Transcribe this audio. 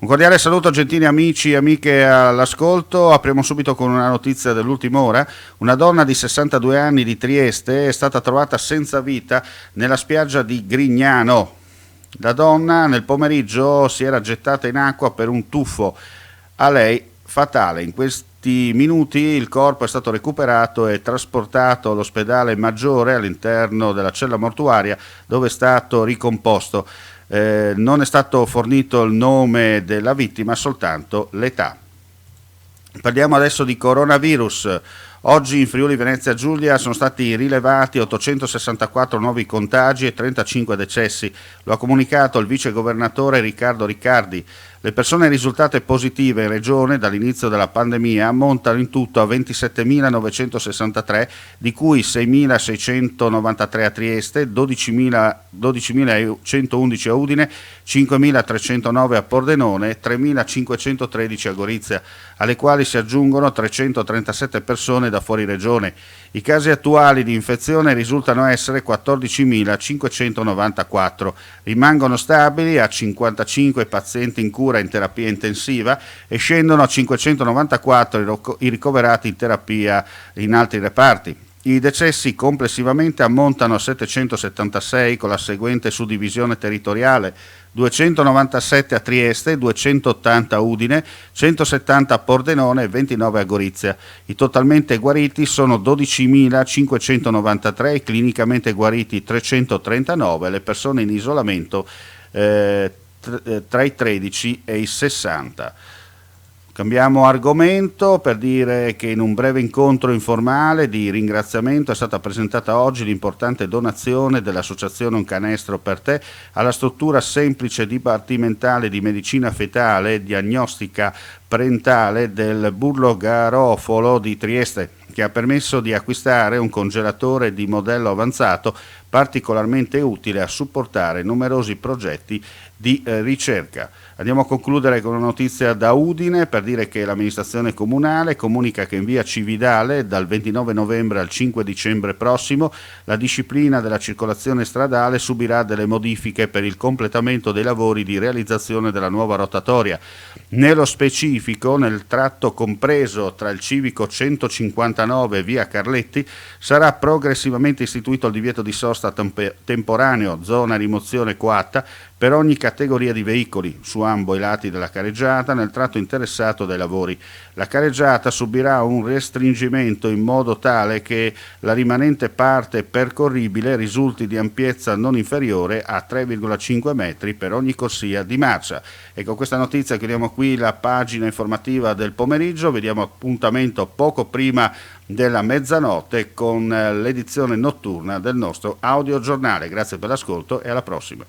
Un cordiale saluto, gentili amici e amiche all'ascolto. Apriamo subito con una notizia dell'ultima ora. Una donna di 62 anni di Trieste è stata trovata senza vita nella spiaggia di Grignano. La donna nel pomeriggio si era gettata in acqua per un tuffo a lei fatale. In questi minuti il corpo è stato recuperato e trasportato all'ospedale Maggiore all'interno della cella mortuaria, dove è stato ricomposto. Non è stato fornito il nome della vittima, soltanto l'età. Parliamo adesso di coronavirus. Oggi in Friuli Venezia Giulia sono stati rilevati 864 nuovi contagi e 35 decessi. Lo ha comunicato il vice governatore Riccardo Riccardi. Le persone risultate positive in regione dall'inizio della pandemia ammontano in tutto a 27.963, di cui 6.693 a Trieste, 12.111 a Udine, 5.309 a Pordenone, 3.513 a Gorizia, alle quali si aggiungono 337 persone da fuori regione. I casi attuali di infezione risultano essere 14.594. Rimangono stabili a 55 pazienti in cura in terapia intensiva e scendono a 594 i ricoverati in terapia in altri reparti. I decessi complessivamente ammontano a 776 con la seguente suddivisione territoriale: 297 a Trieste, 280 a Udine, 170 a Pordenone e 29 a Gorizia. I totalmente guariti sono 12.593, i clinicamente guariti 339, le persone in isolamento tra i 13 e i 60. Cambiamo argomento per dire che in un breve incontro informale di ringraziamento è stata presentata oggi l'importante donazione dell'associazione Un Canestro per Te alla struttura semplice dipartimentale di medicina fetale e diagnostica parentale del Burlo Garofolo di Trieste, che ha permesso di acquistare un congelatore di modello avanzato particolarmente utile a supportare numerosi progetti di ricerca. Andiamo a concludere con una notizia da Udine per dire che l'amministrazione comunale comunica che in via Cividale dal 29 novembre al 5 dicembre prossimo la disciplina della circolazione stradale subirà delle modifiche per il completamento dei lavori di realizzazione della nuova rotatoria. Nello specifico, nel tratto compreso tra il civico 159 e via Carletti sarà progressivamente istituito il divieto di sosta temporaneo, zona rimozione coatta, per ogni categoria di veicoli su ambo i lati della carreggiata nel tratto interessato dai lavori. La carreggiata subirà un restringimento in modo tale che la rimanente parte percorribile risulti di ampiezza non inferiore a 3,5 metri per ogni corsia di marcia. E con questa notizia chiudiamo qui la pagina informativa del pomeriggio. Vediamo appuntamento poco prima della mezzanotte con l'edizione notturna del nostro audiogiornale. Grazie per l'ascolto e alla prossima.